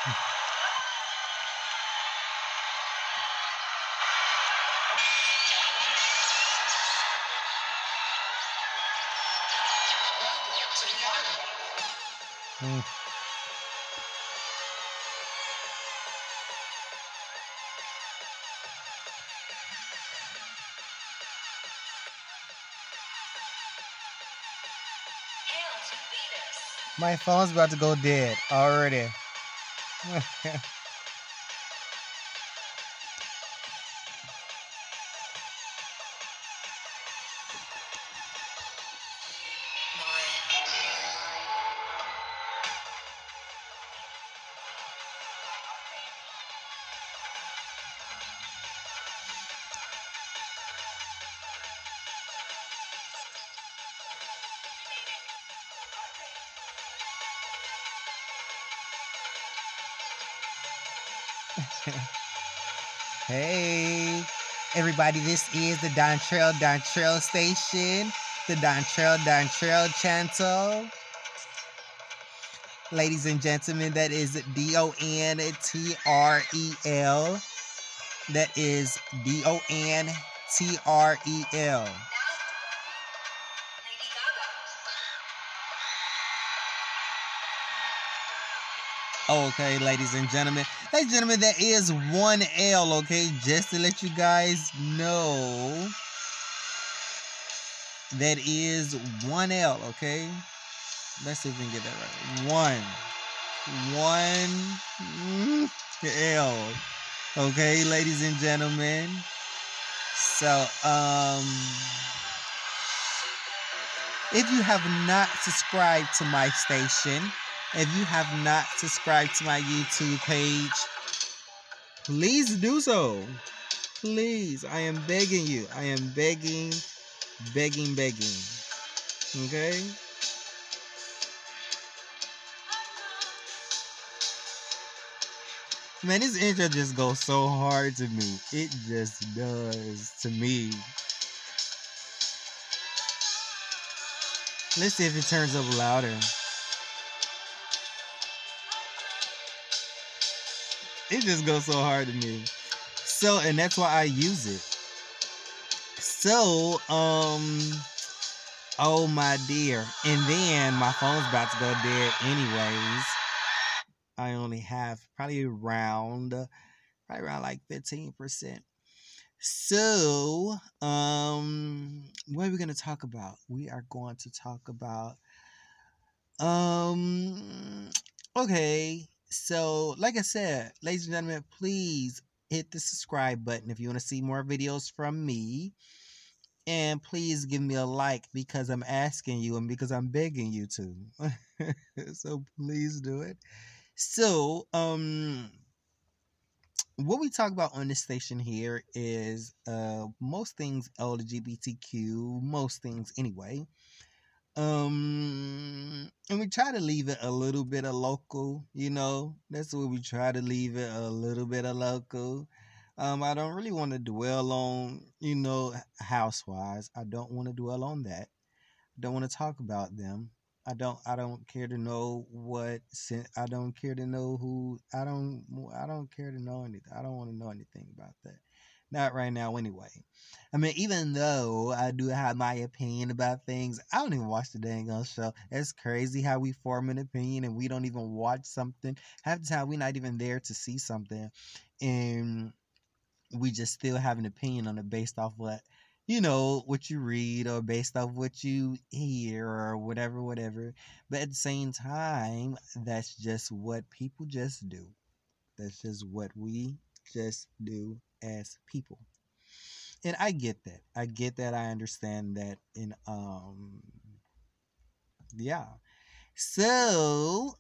Mm. My phone's about to go dead already. Hey, everybody, this is the Dontrell station, the Dontrell channel. Ladies and gentlemen, that is Dontrel. That is Dontrel. Okay, ladies and gentlemen. Ladies and gentlemen, that is one L, okay? Just to let you guys know. That is one L, okay? Let's see if we can get that right. One L. Okay, ladies and gentlemen. So, if you have not subscribed to my station, if you have not subscribed to my YouTube page, please do so. Please, I am begging you. I am begging. Okay? Man, this intro just goes so hard to me. It just does to me. Let's see if it turns up louder. It just goes so hard to me. So, and that's why I use it. So, oh my dear. And then my phone's about to go dead anyways. I only have probably around like 15%. So, what are we going to talk about? We are going to talk about, okay. So, like I said, ladies and gentlemen, please hit the subscribe button if you want to see more videos from me. And please give me a like because I'm asking you and because I'm begging you to. So please do it. So, what we talk about on this station here is most things LGBTQ, most things anyway. And we try to leave it a little bit of local, you know. That's what we try to leave it a little bit of local. I don't really want to dwell on, you know, housewives. I don't want to dwell on that. I don't want to talk about them. I don't care to know what I don't care to know who I don't care to know anything. I don't want to know anything about that. Not right now anyway. I mean, even though I do have my opinion about things, I don't even watch the dang on show. It's crazy how we form an opinion and we don't even watch something. Half the time we're not even there to see something. And we just still have an opinion on it based off what what you read or based off what you hear or whatever. But at the same time, that's just what people just do. That's just what we just do as people. And I get that. I understand that. And yeah. So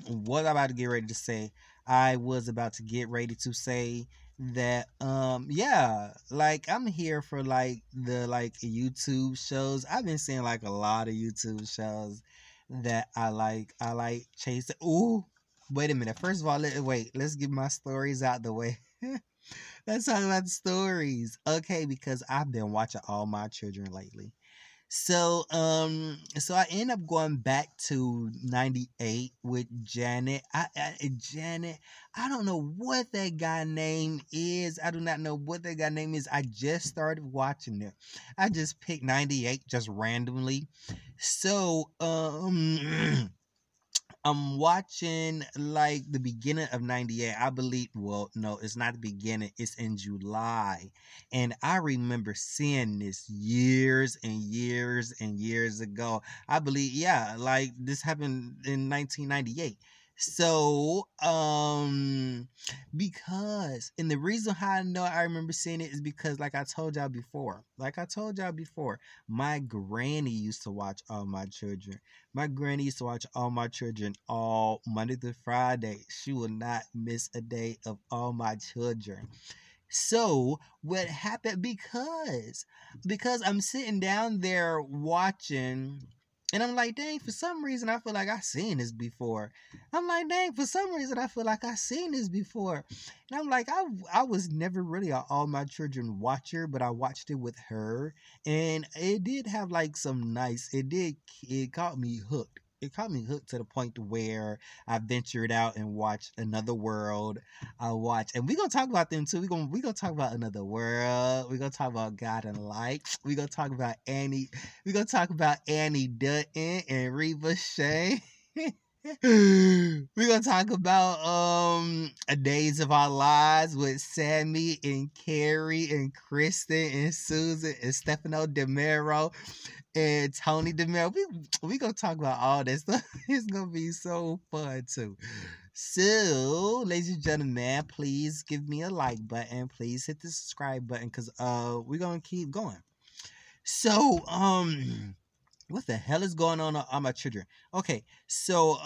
what I'm about to get ready to say, I was about to get ready to say that yeah, like I'm here for like the YouTube shows. I've been seeing like a lot of YouTube shows that I like chase. Ooh, wait a minute. First of all, let's get my stories out the way. Let's talk about the stories. Okay, because I've been watching All My Children lately. So I end up going back to 98 with Janet. Janet, I don't know what that guy name is. I do not know what that guy name is. I just started watching it. I just picked 98 just randomly. So, I'm watching like the beginning of 98. I believe, well, no, it's not the beginning, it's in July. And I remember seeing this years and years and years ago. I believe, yeah, like this happened in 1998. So, because, and the reason how I know I remember seeing it is because, like I told y'all before, my granny used to watch All My Children. My granny used to watch All My Children all Monday through Friday. She would not miss a day of All My Children. So what happened, because I'm sitting down there watching, and I'm like, dang, for some reason I feel like I've seen this before. I'm like, dang, for some reason I feel like I've seen this before. And I'm like, I was never really a All My Children watcher, but I watched it with her, and it did have like some nice. It caught me hooked. It caught me hooked to the point to where I ventured out and watched Another World. I watched, and we're gonna talk about them too. We're gonna talk about Another World. We're gonna talk about God and Light. We're gonna talk about Annie. We're gonna talk about Annie Dutton and Reba Shea. We're gonna talk about A Days of Our Lives with Sammy and Carrie and Kristen and Susan and Stefano DeMero and Tony DeMille. We gonna talk about all this stuff. It's gonna be so fun too. So, ladies and gentlemen, please give me a like button. Please hit the subscribe button because we're gonna keep going. So, what the hell is going on my children? Okay, so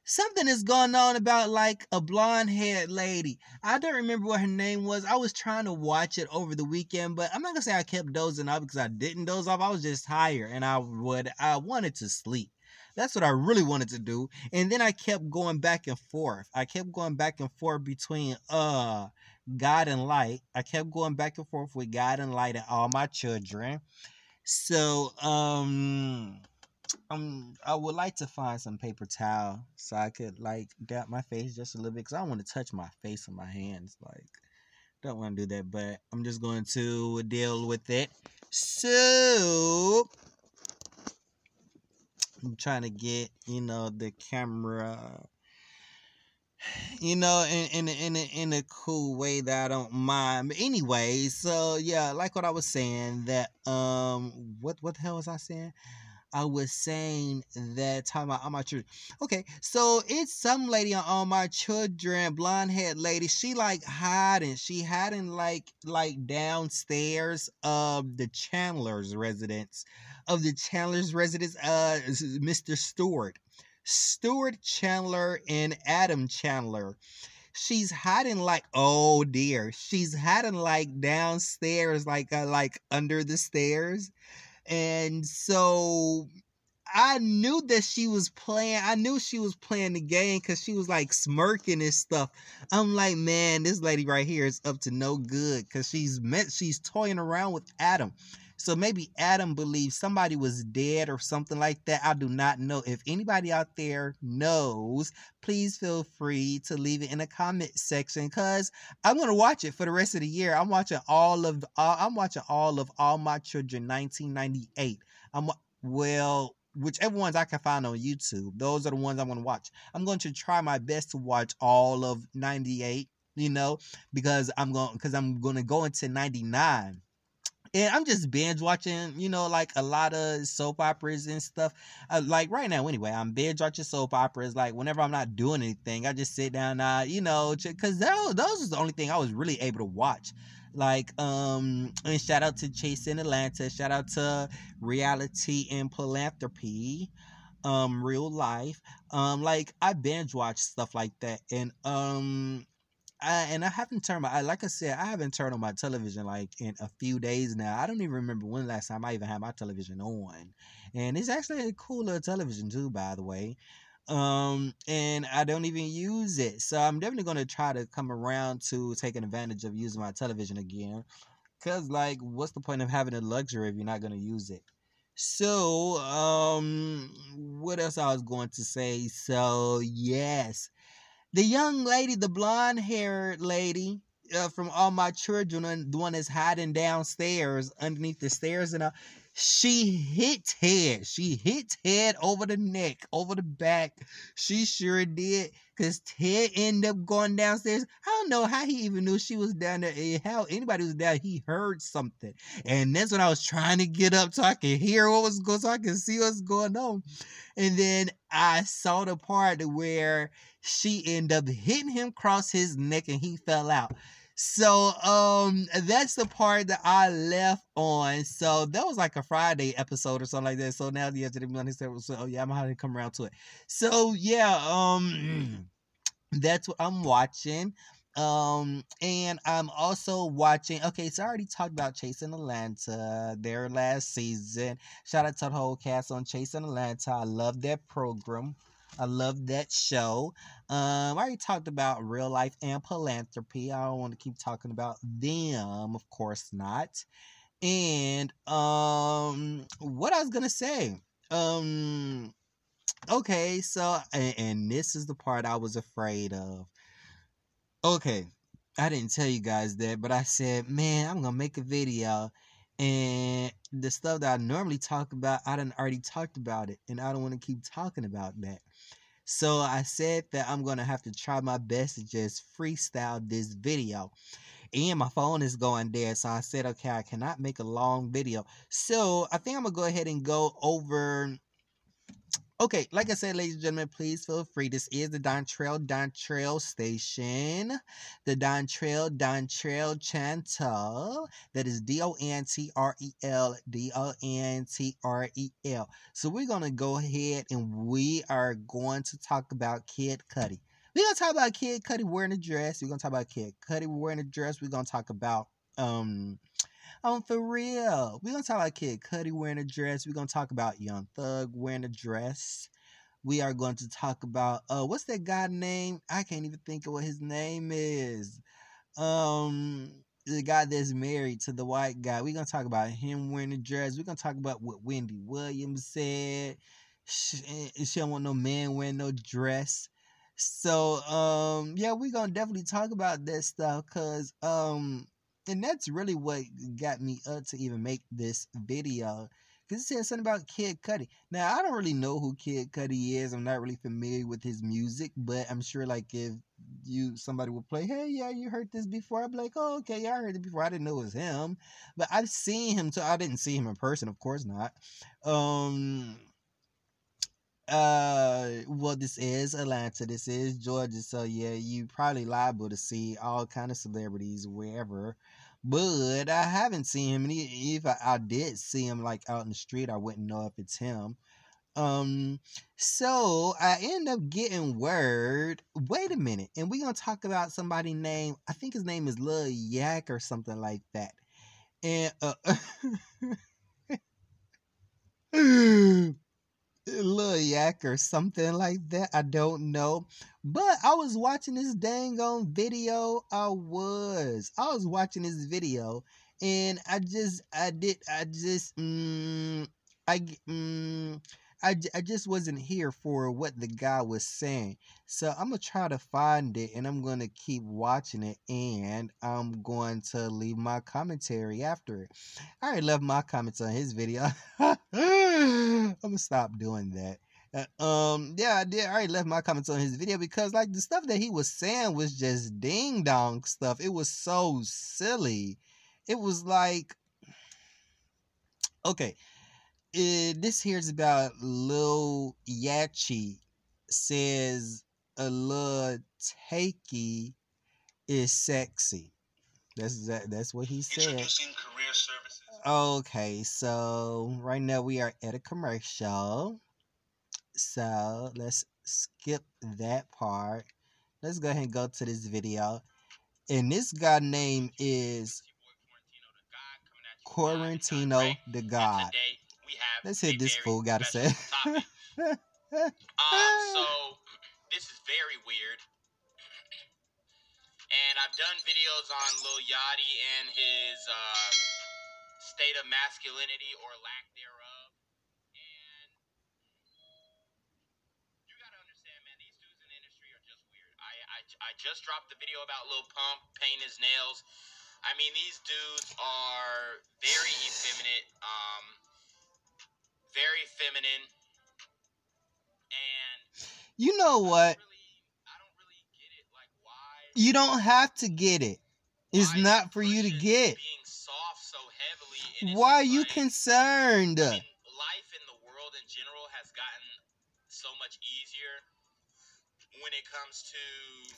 something is going on about like a blonde haired lady. I don't remember what her name was. I was trying to watch it over the weekend, but I'm not gonna say I kept dozing off because I didn't doze off. I was just tired and I wanted to sleep. That's what I really wanted to do. And then I kept going back and forth. I kept going back and forth between God and Light. I kept going back and forth with God and Light and All My Children. So, I would like to find some paper towel so I could like dap my face just a little bit because I don't want to touch my face with my hands. Like, don't want to do that, but I'm just going to deal with it. So, I'm trying to get the camera in a cool way that I don't mind. But anyway, so yeah, like what I was saying, that what the hell was I saying? I was saying that talking about All My Children. Okay, so it's some lady on All My Children, blonde haired lady. She like hiding. She hiding like downstairs of the Chandler's residence. Mr. Stewart Chandler and Adam Chandler. She's hiding like, oh dear, she's hiding like downstairs, like under the stairs. And so I knew that she was playing. I knew she was playing the game because she was like smirking and stuff. I'm like, man, this lady right here is up to no good because she's toying around with Adam. So maybe Adam believes somebody was dead or something like that. I do not know. If anybody out there knows, please feel free to leave it in the comment section because I'm gonna watch it for the rest of the year. I'm watching all of All My Children 1998. Well, whichever ones I can find on YouTube, those are the ones I'm going to watch. I'm going to try my best to watch all of 98, because I'm going to go into 99. And I'm just binge watching, like a lot of soap operas and stuff. Like right now, anyway, I'm binge watching soap operas. Like whenever I'm not doing anything, I just sit down, because those was the only thing I was really able to watch. Like, and shout out to Chase in Atlanta. Shout out to Reality and Philanthropy. Real life. Like I binge watch stuff like that, and I haven't turned like I said, I haven't turned on my television like in a few days now. I don't even remember when last time I even had my television on. And it's actually a cooler television too, by the way. And I don't even use it. So I'm definitely gonna try to come around to taking advantage of using my television again. Cause like what's the point of having a luxury if you're not gonna use it? So, what else I was going to say? So, yes, the young lady, the blonde haired lady from All My Children, the one that's hiding downstairs underneath the stairs, and she hit Ted. She hit Ted over the neck, over the back. She sure did. Cause Ted ended up going downstairs. I don't know how he even knew she was down there. How anybody was down. He heard something, and that's when I was trying to get up so I could hear what was going, so I could see what's going on. And then I saw the part where she ended up hitting him across his neck and he fell out. So that's the part that I left on. So that was like a Friday episode or something like that. So now the yesterday morning, so oh yeah, I'm gonna have to come around to it. So yeah, that's what I'm watching. And I'm also watching. Okay, so I already talked about Chasing Atlanta, their last season. Shout out to the whole cast on Chasing Atlanta. I love that program. I love that show. I already talked about Real Life and Philanthropy. I don't want to keep talking about them, of course not. And what I was gonna say. Um, okay, so and this is the part I was afraid of. Okay, I didn't tell you guys that, but I said, man, I'm gonna make a video, and the stuff that I normally talk about, I done already talked about it, and I don't want to keep talking about that. So I said that I'm gonna have to try my best to just freestyle this video, and my phone is going dead, so I said, okay, I cannot make a long video. So I think I'm gonna go ahead and go over. Okay, like I said, ladies and gentlemen, please feel free. This is the Don Trail station. The Don Trail channel. That is Dontrel. So we're going to go ahead and we are going to talk about Kid Cudi. We're going to talk about Kid Cudi wearing a dress. We're going to talk about Kid Cudi wearing a dress. We're going to talk about for real. We're gonna talk about Kid Cudi wearing a dress. We're gonna talk about Young Thug wearing a dress. We are going to talk about what's that guy name? I can't even think of what his name is. The guy that's married to the white guy. We're gonna talk about him wearing a dress. We're gonna talk about what Wendy Williams said. She don't want no man wearing no dress. So yeah, we're gonna definitely talk about that stuff because and that's really what got me up to even make this video. Cause it said something about Kid Cudi. Now I don't really know who Kid Cudi is. I'm not really familiar with his music, but I'm sure like if somebody would play, hey, yeah, you heard this before. I'd be like, oh, okay, yeah, I heard it before. I didn't know it was him, but I've seen him. So I didn't see him in person, of course not. Um, well, this is Atlanta. This is Georgia. So yeah, you probably liable to see all kind of celebrities wherever. But I haven't seen him, and if I did see him like out in the street, I wouldn't know if it's him. Um, so I end up getting word. Wait a minute, and we're gonna talk about somebody named. I think his name is Lil Yak or something like that. And Lil Yak or something like that. I don't know. But I was watching this dang on video. I was watching this video and I, g- mm, I just wasn't here for what the guy was saying. So I'm going to try to find it and I'm going to keep watching it and I'm going to leave my commentary after it. I already left my comments on his video. I'm gonna stop doing that. Yeah, I did. I already left my comments on his video because, like, the stuff that he was saying was just ding dong stuff. It was so silly. It was like, okay, this here's about Lil Yachty says a Lil Takey is sexy. That's what he said. Introducing career services. Okay, so right now we are at a commercial. So let's skip that part. Let's go ahead and go to this video. And this guy name is Quarantino the God. Let's hit this fool gotta say. So this is very weird. And I've done videos on Lil Yachty and his state of masculinity or lack thereof. I just dropped the video about Lil Pump painting his nails. I mean, these dudes are very effeminate, very feminine, and you know what? I don't really get it. Like, why? You don't have to get it. It's Why not for you to get. being soft so heavily. And Why are just you like, concerned? I mean, life in the world in general has gotten so much easier when it comes to,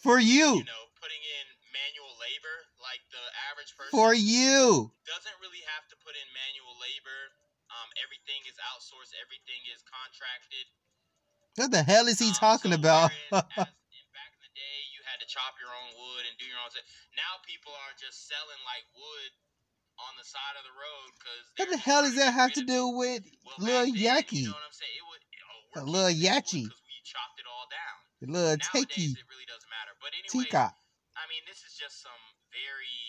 For you. you know, putting in manual labor. Like, the average person For you. doesn't really have to put in manual labor. Everything is outsourced. Everything is contracted. What the hell is he talking about? Back in the day, you had to chop your own wood and do your own thing. Now people are just selling like wood on the side of the road because what the hell does that have to do with Lil Yachty? You know what I'm saying? Lil Yachty. Because we chopped it all down. Lil Nowadays, Tecca. it really doesn't matter. But anyway, Tecca. I mean, this is just some very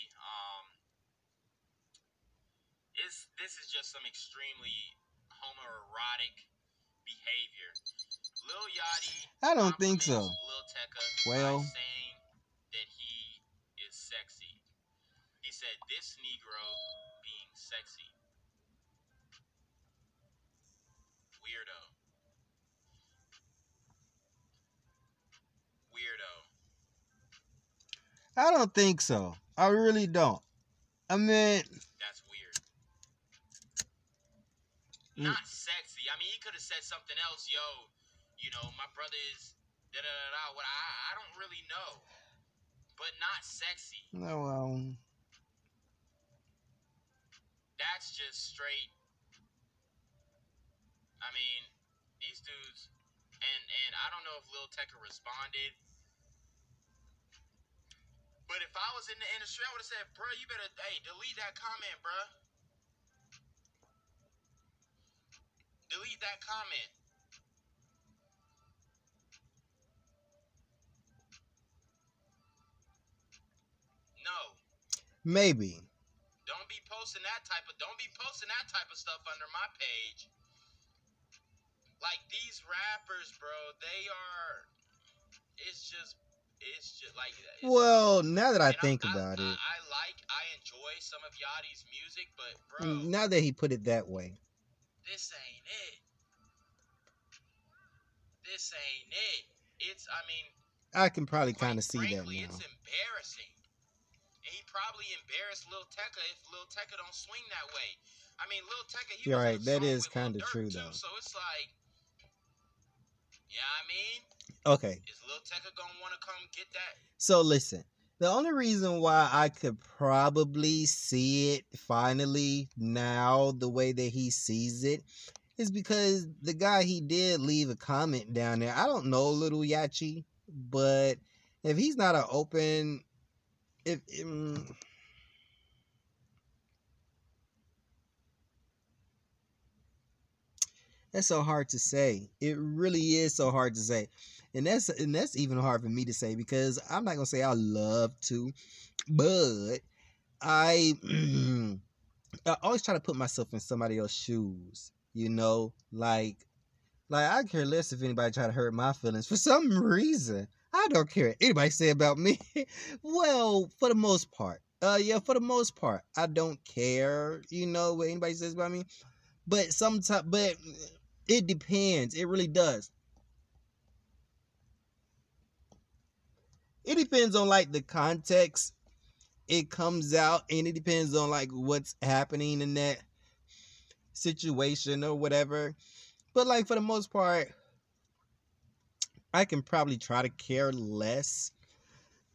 this is just some extremely homoerotic behavior. Lil Yachty I don't think so. Lil Tecca well, by saying that he is sexy. He said, "This Negro being sexy, weirdo, weirdo." I don't think so. I really don't. I mean, that's weird. Not sexy. I mean, he could have said something else. Yo, you know, my brother is da da da da. What I don't really know, but not sexy. No, well, that's just straight. I mean, these dudes, and I don't know if Lil Tecca responded, but if I was in the industry, I would have said, "Bro, you better delete that comment, bro. Delete that comment." No. Maybe. Don't be posting that type of stuff under my page. Like, these rappers, bro, they are. It's just like. Well, now that I think about it, I enjoy some of Yachty's music, but bro, now that he put it that way, this ain't it. This ain't it. It's. I mean, I can probably kind of see that now. It's embarrassing. And he probably embarrassed Lil Tecca if Lil Tecca don't swing that way. I mean, Lil Tecca, you're right. That is kind of true, though. So it's like, yeah, I mean, okay. Is Lil Tecca gonna want to come get that? So listen, the only reason why I could probably see it finally now the way that he sees it is because the guy, he did leave a comment down there. I don't know Little Yachty, but if he's not an open, that's so hard to say. It really is so hard to say. And that's even hard for me to say because I'm not gonna say I love to, but I I always try to put myself in somebody else's shoes, you know, like I care less if anybody try to hurt my feelings for some reason. I don't care what anybody say about me. Well, for the most part, for the most part, I don't care, you know, what anybody says about me. But but it depends. It really does. It depends on like the context it comes out, and it depends on like what's happening in that situation or whatever. But like for the most part, I can probably try to care less,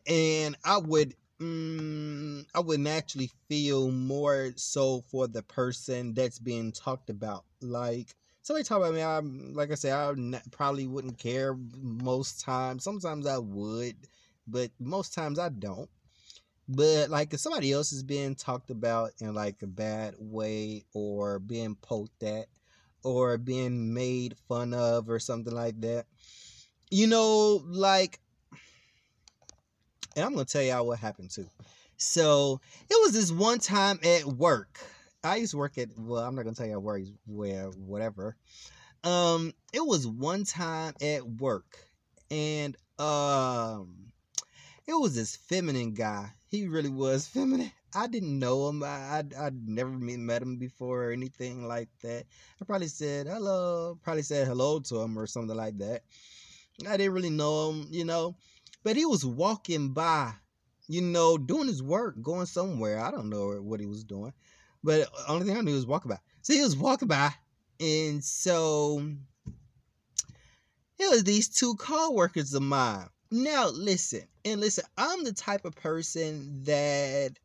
and I would actually feel more so for the person that's being talked about. Like somebody talk about me, like I said, probably wouldn't care most times. Sometimes I would, but most times I don't. But like if somebody else is being talked about in like a bad way, or being poked at, or being made fun of, or something like that, you know, like, and I'm gonna tell y'all what happened too. So it was this one time at work. I used to work at, well, I'm not gonna tell y'all where, whatever. It was one time at work, and It was this feminine guy. He really was feminine. I didn't know him. I'd never met him before or anything like that. I probably said hello. Probably said hello to him or something like that. I didn't really know him, but he was walking by, doing his work, going somewhere. I don't know what he was doing, but only thing I knew was walking by. So he was walking by, and so it was these two co-workers of mine. Now listen, I'm the type of person that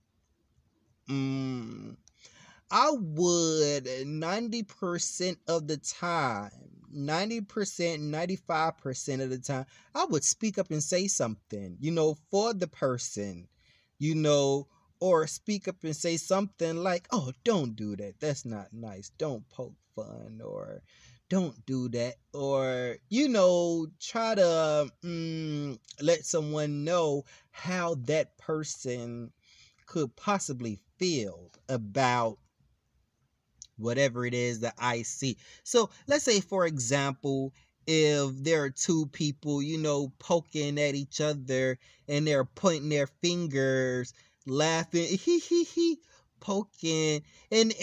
I would 90% of the time, 90%, 95% of the time, I would speak up and say something, for the person, or speak up and say something like, oh, don't do that. That's not nice. Don't poke fun, or don't do that. Or, try to let someone know how that person could possibly feel about whatever it is that I see. So let's say, for example, if there are two people, poking at each other and they're pointing their fingers, laughing, poking, and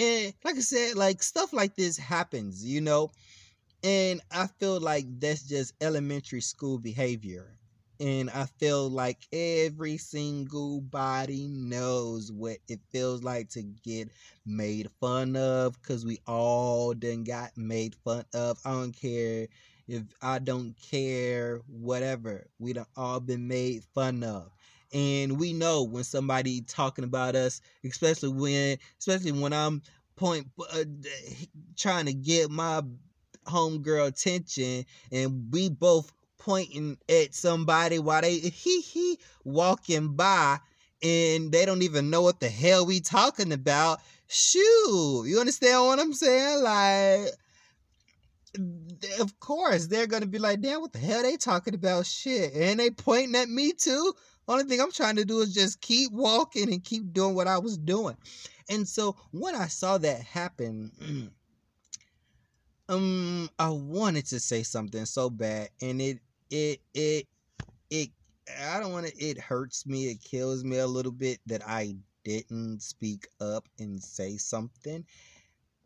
like I said, like stuff like this happens, and I feel like that's just elementary school behavior. And I feel like every single body knows what it feels like to get made fun of, because we all done got made fun of. I don't care, whatever. We done all been made fun of. And we know when somebody talking about us, especially when I'm trying to get my homegirl attention, and we both pointing at somebody while they walking by, and they don't even know what the hell we talking about. Shoot, you understand what I'm saying? Like, of course they're gonna be like, damn, what the hell they talking about? Shit, and they pointing at me too. Only thing I'm trying to do is just keep walking and keep doing what I was doing. And so when I saw that happen, I wanted to say something so bad, and it I don't want to. It hurts me. It kills me a little bit that I didn't speak up and say something,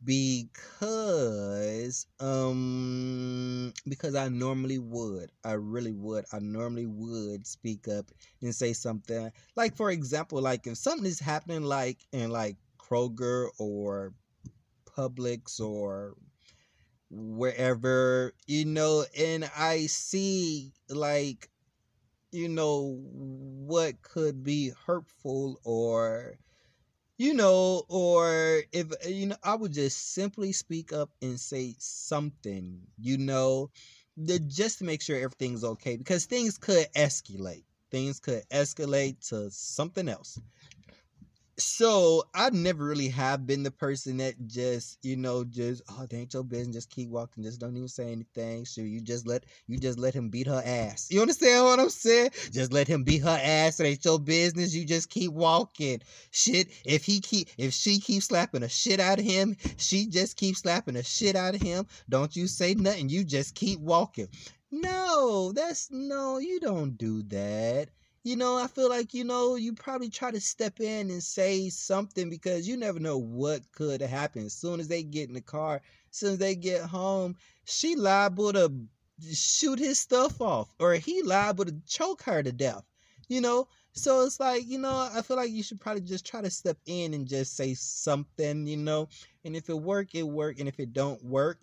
because I normally would. I really would. I normally would speak up and say something. Like, for example, like if something is happening, like in like Kroger or Publix or wherever, and I see, like, what could be hurtful, or or if I would just simply speak up and say something, just to make sure everything's okay, because things could escalate. Things could escalate to something else. So I never really have been the person that just, oh, it ain't your business, just keep walking, just don't even say anything. Sure, you just let him beat her ass. You understand what I'm saying? Just let him beat her ass. It ain't your business. You just keep walking. Shit, if she keeps slapping the shit out of him, she just keeps slapping the shit out of him. Don't you say nothing. You just keep walking. No, you don't do that. I feel like, you probably try to step in and say something, because you never know what could happen. As soon as they get in the car, as soon as they get home, she liable to shoot his stuff off, or he liable to choke her to death, So it's like, I feel like you should probably just try to step in and just say something, and if it work, it work. And if it don't work,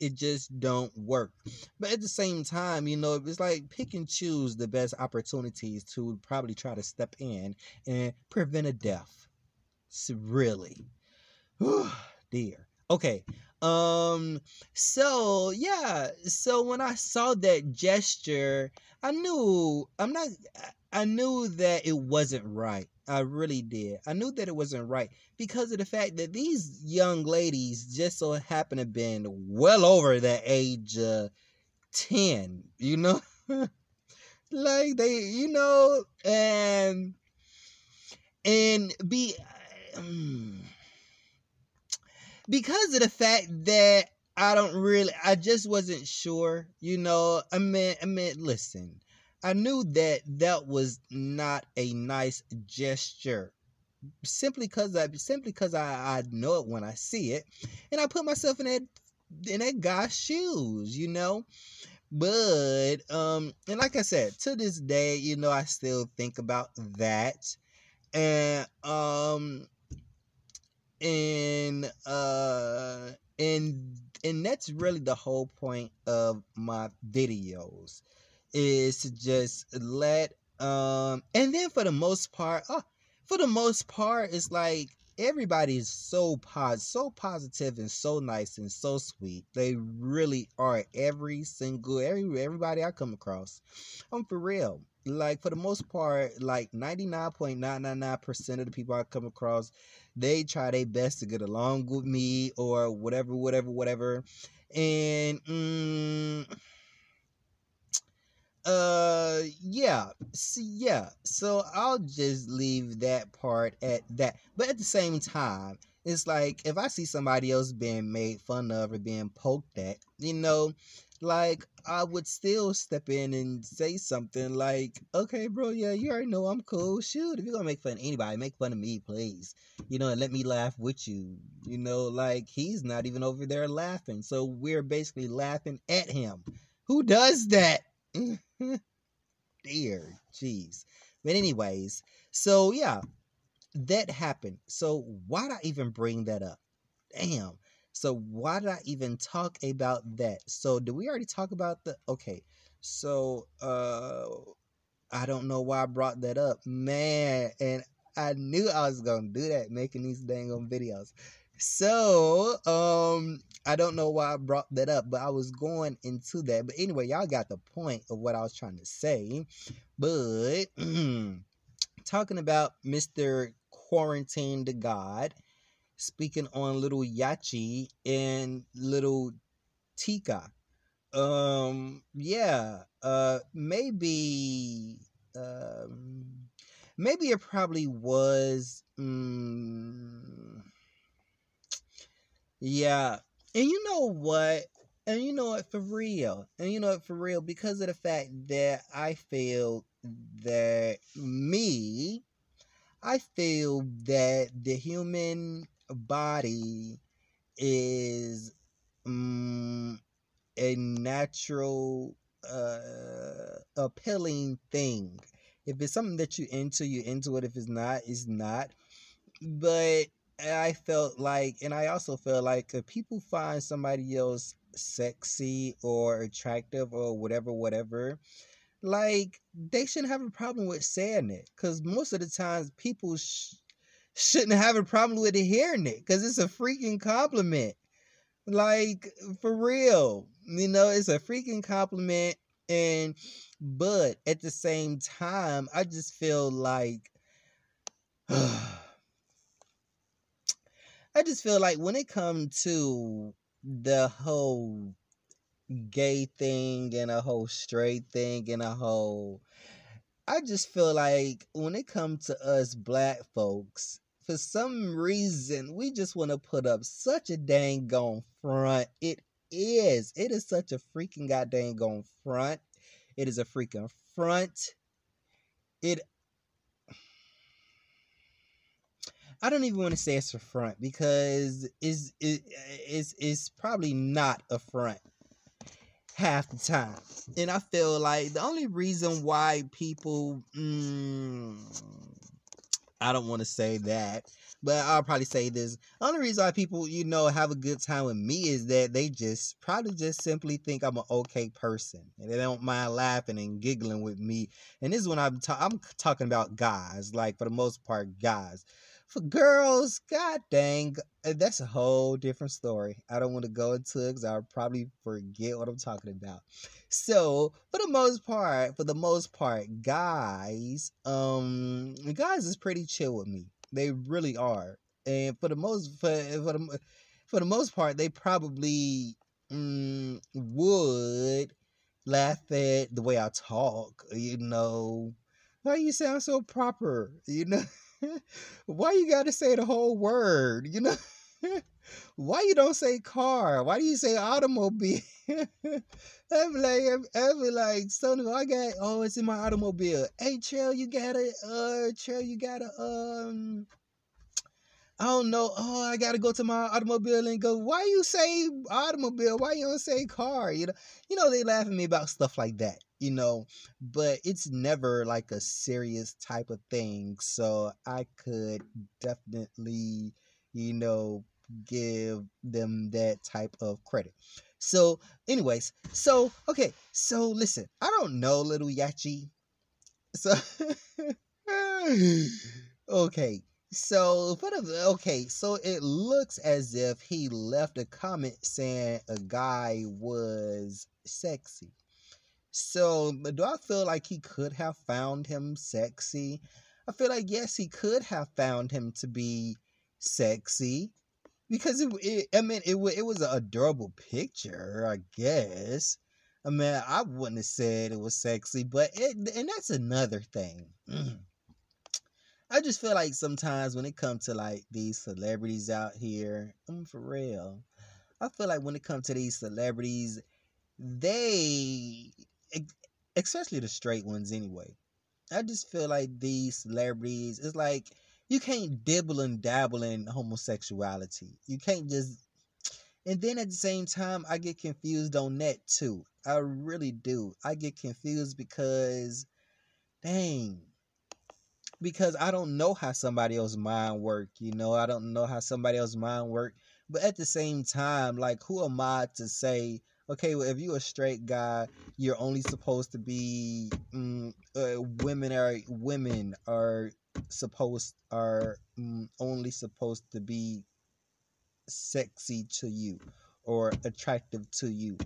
it just don't work. But at the same time, it's like pick and choose the best opportunities to probably try to step in and prevent a death. So really, dear. Okay. So yeah. So when I saw that gesture, I knew that it wasn't right. I really did. I knew that it wasn't right, because of the fact that these young ladies just so happen to have been well over the age 10, like they, and be because of the fact that I just wasn't sure, I mean, listen, I knew that that was not a nice gesture. Simply because I know it when I see it, and I put myself in that guy's shoes, you know. But and like I said, to this day, you know, I still think about that, and and uh and and that's really the whole point of my videos, is to just let and then for the most part it's like everybody is so positive and so nice and so sweet. They really are. Everybody I come across, I'm for real. Like for the most part, like 99.999% of the people I come across, they try their best to get along with me or whatever. And yeah, so I'll just leave that part at that. But at the same time, it's like if I see somebody else being made fun of or being poked at, you know, like I would still step in and say something like, okay, bro, yeah, you already know I'm cool. Shoot, if you're gonna make fun of anybody, make fun of me, please, you know, and let me laugh with you. You know, like he's not even over there laughing, so we're basically laughing at him. Who does that? Dear jeez. But anyways, so yeah, that happened. So why did I even bring that up? Damn. So why did I even talk about that? So did we already talk about the okay? So I don't know why I brought that up, man. And I knew I was gonna do that, making these dang on videos. So I don't know why I brought that up, but I was going into that. But anyway, y'all got the point of what I was trying to say. But talking about Mr. Quarantine the God, speaking on little Yachty and little Tecca. Yeah, um maybe it probably was yeah. And you know what? And you know what, for real. And you know what, for real, because of the fact that that me I feel that the human body is a natural appealing thing. If it's something that you into it. If it's not, it's not. But I felt like, and I also feel like, if people find somebody else sexy or attractive or whatever, like they shouldn't have a problem with saying it, because most of the times people shouldn't have a problem with hearing it, because it's a freaking compliment. Like, for real, you know, it's a freaking compliment. And but at the same time, I just feel like I just feel like when it comes to the whole gay thing and a whole straight thing and a whole, I just feel like when it comes to us black folks, for some reason, we just want to put up such a dang on front. It is such a freaking goddamn on front. It is a freaking front. It I don't even want to say it's a front, because it's probably not a front half the time. And I feel like the only reason why people I don't want to say that, but I'll probably say this. The only reason why people, you know, have a good time with me is that they just probably just simply think I'm an okay person, and they don't mind laughing and giggling with me. And this is when I'm talking about guys, like for the most part, guys. For girls, god dang, that's a whole different story. I don't want to go into it because I'll probably forget what I'm talking about. So for the most part, guys is pretty chill with me. They really are. And for the most part, they probably would laugh at the way I talk, you know. Why you sound so proper, you know? Why you gotta say the whole word, you know? Why you don't say car? Why do you say automobile? I'm like, son, I got, oh, it's in my automobile. Hey, Trail, you gotta, I don't know. Oh, I gotta go to my automobile and go. Why you say automobile? Why you don't say car? They laugh at me about stuff like that. But it's never like a serious type of thing. So I could definitely, you know, give them that type of credit. So, anyways, so okay, so listen, I don't know, little Yachi. So okay. So it looks as if he left a comment saying a guy was sexy. So, but do I feel like he could have found him sexy? I feel like yes, he could have found him to be sexy because it was an adorable picture, I guess. I mean, I wouldn't have said it was sexy, and that's another thing. I just feel like sometimes when it comes to like these celebrities out here, for real. I feel like when it comes to these celebrities, they, especially the straight ones anyway. I just feel like these celebrities, it's like you can't dibble and dabble in homosexuality. You can't just, and then at the same time, I get confused on that too. I really do. I get confused because, dang, because I don't know how somebody else's mind work. I don't know how somebody else's mind work. But at the same time, like, who am I to say, okay, well, if you're a straight guy, you're only supposed to be women are only supposed to be sexy to you or attractive to you.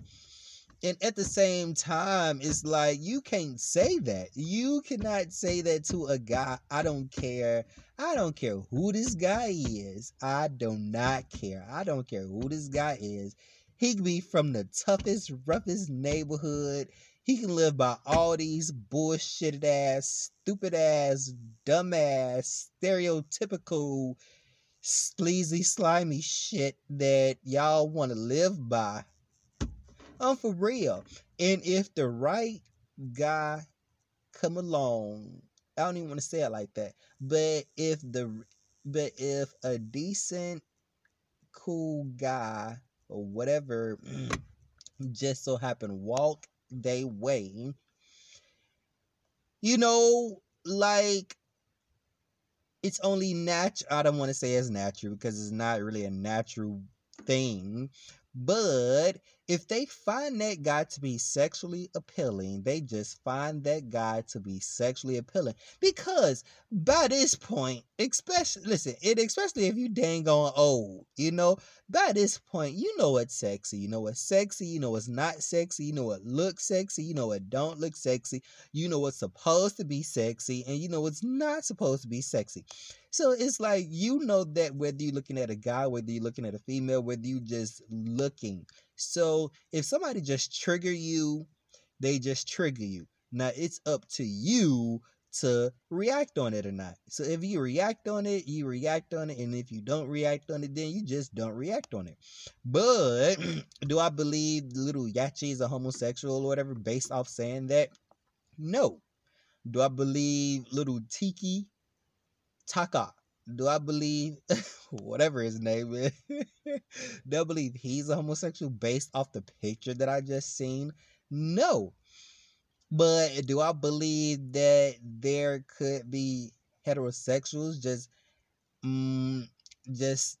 And at the same time, it's like you can't say that. You cannot say that to a guy. I don't care. I don't care who this guy is. I do not care. I don't care who this guy is. He can be from the toughest, roughest neighborhood. He can live by all these bullshitted ass, stupid ass, dumb ass, stereotypical, sleazy, slimy shit that y'all want to live by. For real. And if the right guy come along, I don't even want to say it like that. But if a decent, cool guy or whatever just so happen walk they way, like it's only natural. I don't want to say it's natural because it's not really a natural thing. But if they find that guy to be sexually appealing, they just find that guy to be sexually appealing. Because by this point, especially if you dang on old, by this point, you know what's sexy. You know what's sexy. You know what's not sexy. You know what looks sexy. You know what don't look sexy. You know what's supposed to be sexy, and you know what's not supposed to be sexy. So it's like, that whether you're looking at a guy, whether you're looking at a female, whether you just looking. So if somebody just trigger you, they just trigger you. Now it's up to you to react on it or not. So if you react on it, you react on it. And if you don't react on it, then you just don't react on it. But do I believe little Yachty is a homosexual or whatever based off saying that? No. Do I believe little Tecca? Do I believe whatever his name is? Do I believe he's a homosexual based off the picture that I just seen? No. But do I believe that there could be heterosexuals mm, just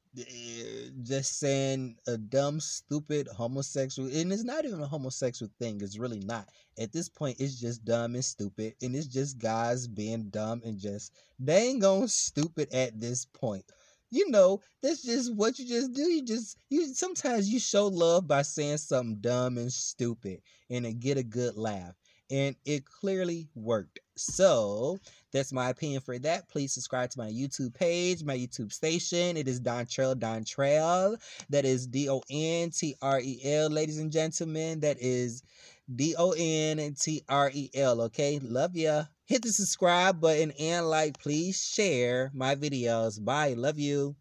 saying a dumb, stupid homosexual, and it's not even a homosexual thing. It's really not. At this point, it's just dumb and stupid, and it's just guys being dumb and just dang on stupid at this point. That's just what you just do. You sometimes you show love by saying something dumb and stupid and it get a good laugh. And it clearly worked. So that's my opinion for that. Please subscribe to my YouTube page, my YouTube station. It is Dontrell. That is Dontrel, ladies and gentlemen. That is Dontrel. Okay, love ya. Hit the subscribe button and please share my videos. Bye. Love you.